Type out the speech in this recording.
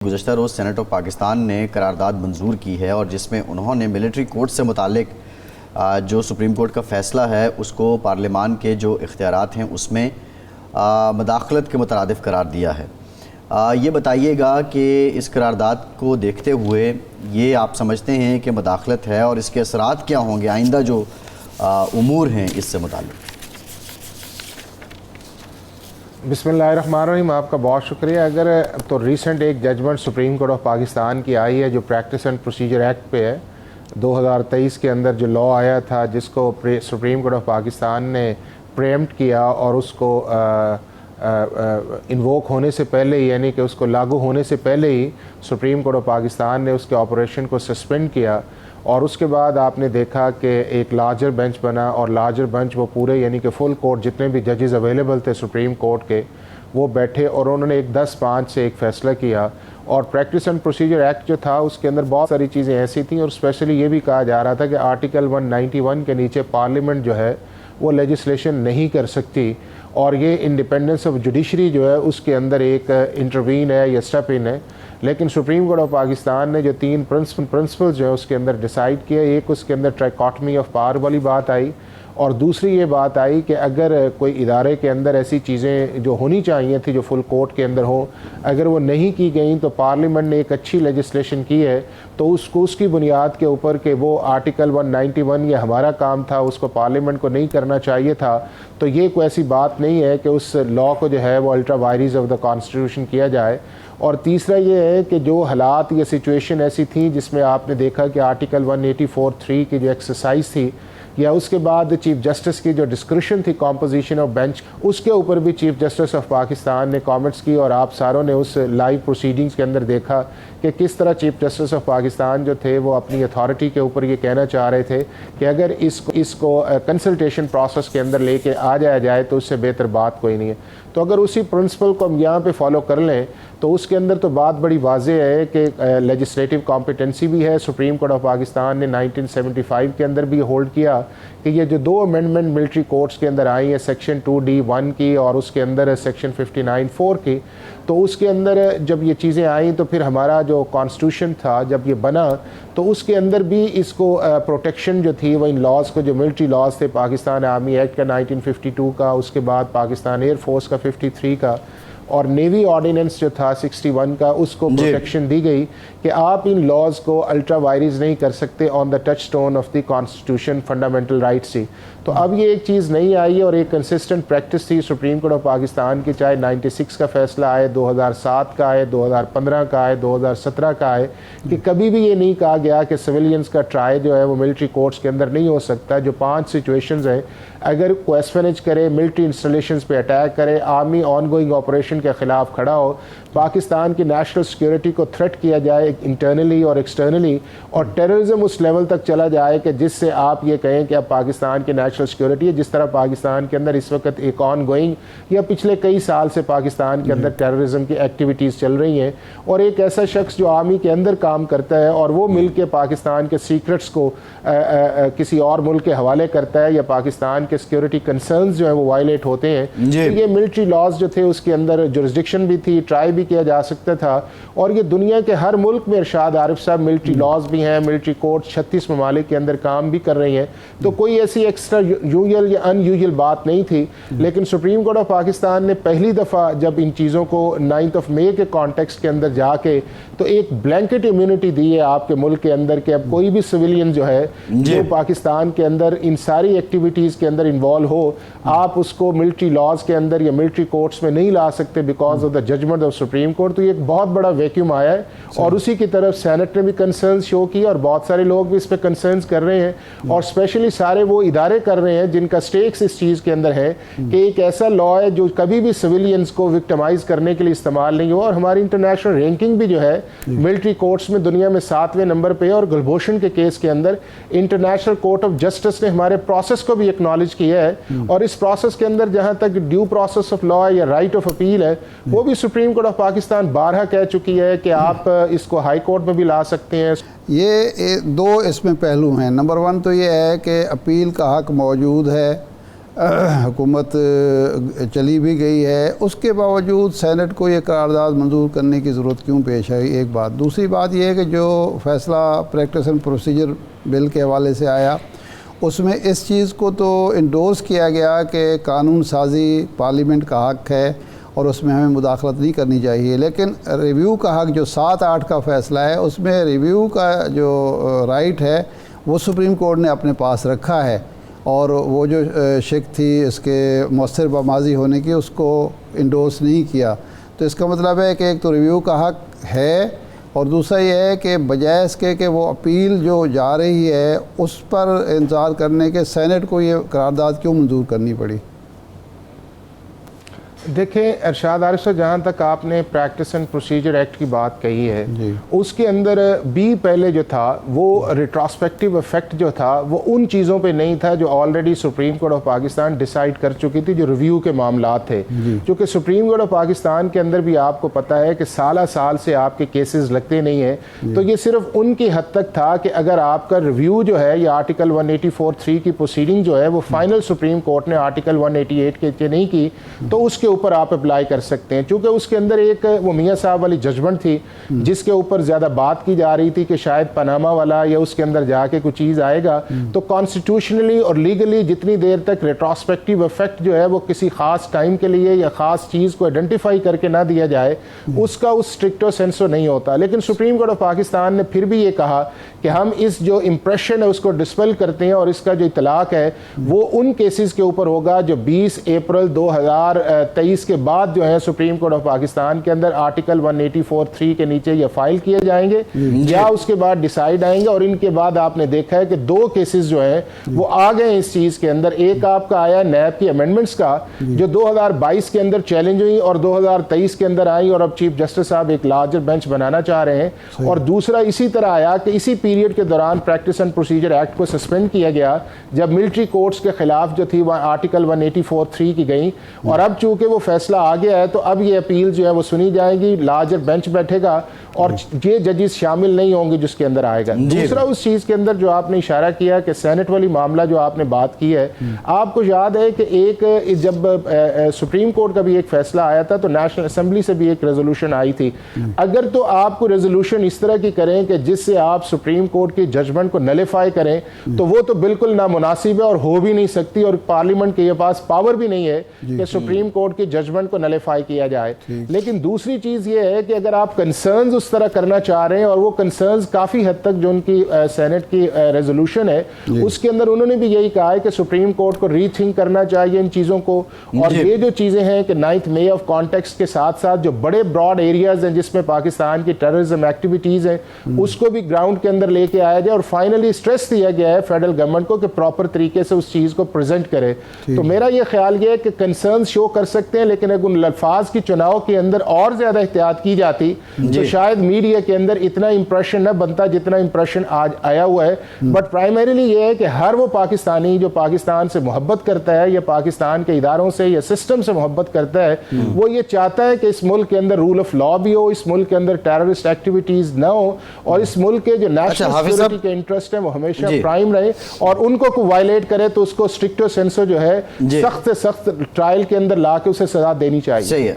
گزشتہ روز Saint of Pakistan نے قرارداد منظور کی ہے اور جس میں انہوں نے ملٹری کورٹ سے متعلق جو سپریم کورٹ کا فیصلہ ہے اس کو پارلیمان کے جو اختیارات ہیں اس میں مداخلت کے مترادف قرار دیا ہے۔ یہ بتائیے گا کہ اس قرارداد کو دیکھتے ہوئے یہ آپ سمجھتے ہیں کہ مداخلت ہے اور اس کے اثرات کیا ہوں گے آئندہ جو امور ہیں اس سے متعلق؟ بسم اللہ الرحمن الرحیم۔ آپ کا بہت شکریہ۔ اگر تو ریسنٹ ایک judgement Supreme Court of Pakistan کی آئی ہے جو پریکٹس اینڈ پروسیجر ایکٹ پہ ہے 2023 کے اندر جو لاء آیا تھا جس کو سپریم کورٹ آف پاکستان نے پریمپٹ کیا اور اس کو انووک ہونے سے پہلے ہی یعنی کہ اس کو لاگو ہونے سے پہلے ہی سپریم کورٹ آف پاکستان نے اس کے آپریشن کو سسپینڈ کیا، اور اس کے بعد آپ نے دیکھا کہ ایک لارجر بینچ بنا اور لارجر بینچ وہ پورے یعنی کہ فل کورٹ جتنے بھی ججز اویلیبل تھے سپریم کورٹ کے وہ بیٹھے اور انہوں نے ایک 10-5 سے ایک فیصلہ کیا۔ اور پریکٹس اینڈ پروسیجر ایکٹ جو تھا اس کے اندر بہت ساری چیزیں ایسی تھیں، اور اسپیشلی یہ بھی کہا جا رہا تھا کہ آرٹیکل 191 کے نیچے پارلیمنٹ جو ہے وہ لیجسلیشن نہیں کر سکتی، اور یہ انڈیپینڈنس آف جوڈیشری جو ہے اس کے اندر ایک انٹروین ہے یا اسٹیپ ان ہے۔ لیکن سپریم کورٹ آف پاکستان نے جو 3 پرنسپلز جو ہے اس کے اندر ڈیسائیڈ کیا، ایک اس کے اندر ٹرائکاٹمی آف پاور والی بات آئی، اور دوسری یہ بات آئی کہ اگر کوئی ادارے کے اندر ایسی چیزیں جو ہونی چاہیے تھی جو فل کورٹ کے اندر ہو اگر وہ نہیں کی گئیں تو پارلیمنٹ نے ایک اچھی لیجسلیشن کی ہے تو اس کو اس کی بنیاد کے اوپر کہ وہ آرٹیکل 191 یہ ہمارا کام تھا اس کو پارلیمنٹ کو نہیں کرنا چاہیے تھا، تو یہ کوئی ایسی بات نہیں ہے کہ اس لاء کو جو ہے وہ ultra vires of the constitution کیا جائے۔ اور تیسرا یہ ہے کہ جو حالات یا سچویشن ایسی تھیں جس میں آپ نے دیکھا کہ آرٹیکل 184(3) کی جو ایکسرسائز تھی یا اس کے بعد چیف جسٹس کی جو ڈسکرشن تھی کمپوزیشن آف بینچ، اس کے اوپر بھی چیف جسٹس آف پاکستان نے کامنٹس کی، اور آپ ساروں نے اس لائیو پروسیڈنگز کے اندر دیکھا کہ کس طرح چیف جسٹس آف پاکستان جو تھے وہ اپنی اتھارٹی کے اوپر یہ کہنا چاہ رہے تھے کہ اگر اس کو کنسلٹیشن پروسیس کے اندر لے کے آ جایا جائے تو اس سے بہتر بات کوئی نہیں ہے۔ تو اگر اسی پرنسپل کو ہم یہاں پہ فالو کر لیں تو اس کے اندر تو بات بڑی واضح ہے کہ لیجسلیٹو کمپیٹنسی بھی ہے۔ سپریم کورٹ آف پاکستان نے 1975 کے اندر بھی ہولڈ کیا کہ یہ جو 2 امینڈمنٹ ملٹری کورٹس کے اندر آئی ہیں سیکشن 2D1 کی اور اس کے اندر سیکشن 59(4) کی، تو اس کے اندر جب یہ چیزیں آئیں تو پھر ہمارا جو کانسٹیٹیوشن تھا جب یہ بنا تو اس کے اندر بھی اس کو پروٹیکشن جو تھی وہ ان لاز کو جو ملٹری لاز تھے پاکستان آرمی ایکٹ کا 1952 کا، اس کے بعد پاکستان ایئر فورس کا 53 کا، اور نیوی آرڈیننس جو تھا 61 کا، اس کو پروٹیکشن دی گئی کہ آپ ان لاز کو الٹرا وائریز نہیں کر سکتے on the touchstone of the constitution fundamental rights تھی۔ تو اب یہ ایک چیز نہیں آئی ہے اور ایک کنسسٹنٹ پریکٹس تھی سپریم کورٹ آف پاکستان کی، چاہے 96 کا فیصلہ آئے، 2007 کا آئے، 2015 کا آئے، 2017 کا آئے، کہ کبھی بھی یہ نہیں کہا گیا کہ سویلینز کا ٹرائی جو ہے وہ ملٹری کورٹس کے اندر نہیں ہو سکتا۔ جو 5 سچویشنز ہیں، اگر کوئی اسپینج کرے، ملٹری انسٹالیشنز پہ اٹیک کرے، آرمی آن گوئنگ آپریشن کے خلاف کھڑا ہو، پاکستان کی نیشنل سیکیورٹی کو تھریٹ کیا جائے انٹرنلی اور ایکسٹرنلی، اور ٹیررزم اس لیول تک چلا جائے کہ جس سے آپ یہ کہیں کہ اب پاکستان کی نیشنل سیکیورٹی ہے، جس طرح پاکستان کے اندر اس وقت ایک آن گوئنگ یا پچھلے کئی سال سے پاکستان کے اندر ٹیررزم کی ایکٹیویٹیز چل رہی ہیں، اور ایک ایسا شخص جو آرمی کے اندر کام کرتا ہے اور وہ مل کے پاکستان کے سیکرٹس کو کسی اور ملک کے حوالے کرتا ہے یا پاکستان کے سیکیورٹی کنسرنز جو ہیں وہ وائلیٹ ہوتے ہیں، تو یہ ملٹری لاز جو تھے اس کے اندر جورسڈکشن بھی تھی، ٹرائی بھی کیا جا سکتا تھا، اور یہ دنیا کے ہر ملک میں ارشاد عارف صاحب ملٹری لاز بھی ہیں، ملٹری کورٹ 36 ممالک کے اندر کام بھی کر رہی ہیں، تو کوئی ایسی ایکسٹرا یوزل یا ان یوزل بات نہیں تھی۔ لیکن سپریم کورٹ آف پاکستان نے پہلی دفعہ جب ان چیزوں کو 9 مئی کے کانٹیکسٹ کے اندر جا کے تو ایک بلینکٹ امیونٹی دی ہے آپ کے ملک کے اندر کہ اب کوئی بھی سویلین جو ہے جو پاکستان کے اندر ان ساری ایکٹیویٹیز کے اندر انوالو ہو، آپ اس کو ملٹری لاز کے اندر یا ملٹری کورٹس میں نہیں لا سکتے because of the judgement of Supreme Court. تو یہ ایک بہت بڑا ویکیوم آیا ہے، اور اسی کی طرف سینٹ نے بھی کنسرنز شو کی اور بہت سارے لوگ بھی اس پہ کنسرنز کر رہے ہیں، اور اسپیشلی سارے وہ ادارے کر رہے ہیں جن کا سٹیکس اس چیز کے اندر ہے کہ ایک ایسا لاء ہے جو کبھی بھی سویلینز کو وکٹمائز کرنے کے لیے استعمال نہیں ہوا۔ اور ہماری انٹرنیشنل رینکنگ بھی جو ہے ملٹری کورٹس میں دنیا میں 7ویں نمبر پہ ہے، اور گلبھوشن کے کیس کے اندر انٹرنیشنل کورٹ آف جسٹس نے ہمارے پروسیس کو بھی ایکنالج کیا ہے، اور اس پروسیس کے اندر جہاں تک ڈیو پروسیس آف لاء یا رائٹ آف اپیل ہے وہ بھی سپریم کورٹ آف پاکستان بارہا کہہ چکی ہے کہ آپ اس کو ہائی کورٹ میں بھی لا سکتے ہیں۔ یہ 2 اس میں پہلو ہیں۔ نمبر 1 تو یہ ہے کہ اپیل کا حق موجود ہے حکومت چلی بھی گئی ہے، اس کے باوجود سینٹ کو یہ قرارداد منظور کرنے کی ضرورت کیوں پیش آئی؟ ایک بات۔ دوسری بات یہ ہے کہ جو فیصلہ پریکٹس اینڈ پروسیجر بل کے حوالے سے آیا، اس میں اس چیز کو تو انڈورس کیا گیا کہ قانون سازی پارلیمنٹ کا حق ہے اور اس میں ہمیں مداخلت نہیں کرنی چاہیے، لیکن ریویو کا حق جو 7-8 کا فیصلہ ہے، اس میں ریویو کا جو رائٹ ہے وہ سپریم کورٹ نے اپنے پاس رکھا ہے، اور وہ جو شک تھی اس کے مؤثر بماضی ہونے کی، اس کو انڈورس نہیں کیا۔ تو اس کا مطلب ہے کہ ایک تو ریویو کا حق ہے، اور دوسرا یہ ہے کہ بجائے اس کے کہ وہ اپیل جو جا رہی ہے اس پر انتظار کرنے کے سینٹ کو یہ قرارداد کیوں منظور کرنی پڑی؟ دیکھیں ارشاد عارف صاحب، جہاں تک آپ نے پریکٹس اینڈ پروسیجر ایکٹ کی بات کہی ہے، اس کے اندر بھی پہلے جو تھا وہ ریٹراسپیکٹیو افیکٹ جو تھا وہ ان چیزوں پہ نہیں تھا جو already supreme Court of Pakistan decide کر چکی تھی، جو ریویو کے معاملات تھے، کیونکہ سپریم کورٹ آف پاکستان کے اندر بھی آپ کو پتہ ہے کہ سالہ سال سے آپ کے کیسز لگتے نہیں ہیں، تو یہ صرف ان کی حد تک تھا کہ اگر آپ کا ریویو جو ہے یا آرٹیکل 184(3) کی پروسیڈنگ جو ہے وہ فائنل سپریم کورٹ نے آرٹیکل 188 کے نہیں کی تو اس کے اوپر آپ اپلائی کر سکتے ہیں، چونکہ اس کے اندر ایک وہ میاں صاحب والی ججمنٹ تھی جس کے اوپر زیادہ بات کی جا رہی تھی کہ شاید پاناما والا یا اس کے اندر جا کے کوئی چیز آئے گا، تو کانسٹیٹیوشنلی اور لیگلی جتنی دیر تک ریٹراسپیکٹیو افیکٹ جو ہے وہ کسی خاص ٹائم کے لیے یا خاص چیز کو آئیڈینٹیفائی کر کے نہ دیا جائے، اس کا اس اسٹرکٹو سینسو نہیں ہوتا۔ لیکن سپریم کورٹ آف پاکستان نے پھر بھی یہ کہا کہ ہم اس جو امپریشن ہے اس کو ڈسپیل کرتے ہیں، اور اس کا جو اطلاق ہے وہ ان کیسز کے اوپر ہوگا جو 20 اپریل 2023 کے بعد جو ہے سپریم کورٹ آف پاکستان کے اندر آرٹیکل 184(3) کے نیچے یہ فائل کیے جائیں گے یا اس کے بعد ڈیسائیڈ آئیں گے۔ اور ان کے بعد آپ نے دیکھا ہے کہ 2 کیسز جو ہیں وہ آ گئے اس چیز کے اندر، ایک آپ کا آیا نیب کی امینڈمنٹس کا جو 2022 کے اندر چیلنج ہوئی اور 2023 کے اندر آئی، اور اب چیف جسٹس صاحب ایک لارجر بینچ بنانا چاہ رہے ہیں، اور دوسرا اسی طرح آیا کہ اسی پیریڈ کے دوران پریکٹس اینڈ پروسیجر ایکٹ کو سسپینڈ کیا گیا جب ملٹری کورٹس کے خلاف جو تھی وہ آرٹیکل 184(3) کی گئی، اور اب چونکہ وہ فیصلہ آ گیا ہے تو اب یہ اپیل جو ہے وہ سنی جائے گی، لارجر بینچ بیٹھے گا اور یہ ججز شامل نہیں ہوں گے جس کے اندر آئے گا۔ دوسرا اس چیز کے اندر جو آپ نے اشارہ کیا کہ سینٹ والی معاملہ جو آپ نے بات کی ہے، آپ کو یاد ہے کہ ایک جب سپریم کورٹ کا بھی ایک فیصلہ آیا تھا تو نیشنل اسمبلی سے بھی ایک ریزولوشن آئی تھی، اگر تو آپ کو ریزولوشن اس طرح کی کریں کہ جس سے آپ سپریم کورٹ کی ججمنٹ کو نلیفائی کریں تو وہ تو بالکل نامناسب ہے اور ہو بھی نہیں سکتی، اور پارلیمنٹ کے پاس پاور بھی نہیں ہے کہ سپریم کورٹ کی ججمنٹ کو نلیفائی کیا جائے۔ لیکن دوسری چیز یہ ہے کہ اگر آپ کنسرنز اس طرح کرنا چاہ رہے ہیں، اور وہ کنسرنز کافی حد تک جو ان کی سینٹ کی ریزولوشن ہے اس کے اندر انہوں نے بھی یہی کہا ہے کہ سپریم کورٹ کو ری تھنک کرنا چاہیے ان چیزوں کو، اور یہ جو چیزیں ہیں کہ 9 مئی آف کانٹیکسٹ کے ساتھ ساتھ جو بڑے براڈ ایریاز ہیں جس میں پاکستان کی ٹیررزم ایکٹیویٹیز ہیں اس کو بھی گراؤنڈ کے اندر لے کے آیا جائے، اور فائنلی اسٹریس دیا گیا ہے فیڈرل گورنمنٹ کو کہ پراپر طریقے سے اس چیز کو پریزنٹ کرے۔ تو میرا یہ خیال یہ ہے کہ کنسرنز شو کر سکتے ہیں، لیکن اگر ان الفاظ کی چناؤ کے اندر اور زیادہ احتیاط کی جاتی تو شاید میڈیا کے اندر اتنا امپریشن نہ بنتا جتنا امپریشن آج آیا ہوا ہے۔ بٹ پرائمریلی یہ ہے کہ ہر وہ پاکستانی جو پاکستان سے محبت کرتا ہے یا پاکستان کے اداروں سے یا سسٹم سے محبت کرتا ہے، وہ یہ چاہتا ہے کہ اس ملک کے اندر رول آف لا بھی ہو، اس ملک کے اندر ٹیررسٹ ایکٹیویٹیز نہ ہو، اور اس ملک کے جو نیشنل سیکورٹی کے انٹرسٹ ہیں وہ ہمیشہ پرائم رہے، اور ان کو کوئی وائلیٹ کرے تو اس کو اسٹرکٹو سینسو جو ہے سخت سے سخت ٹرائل کے اندر لا کے اسے سزا دینی چاہیے۔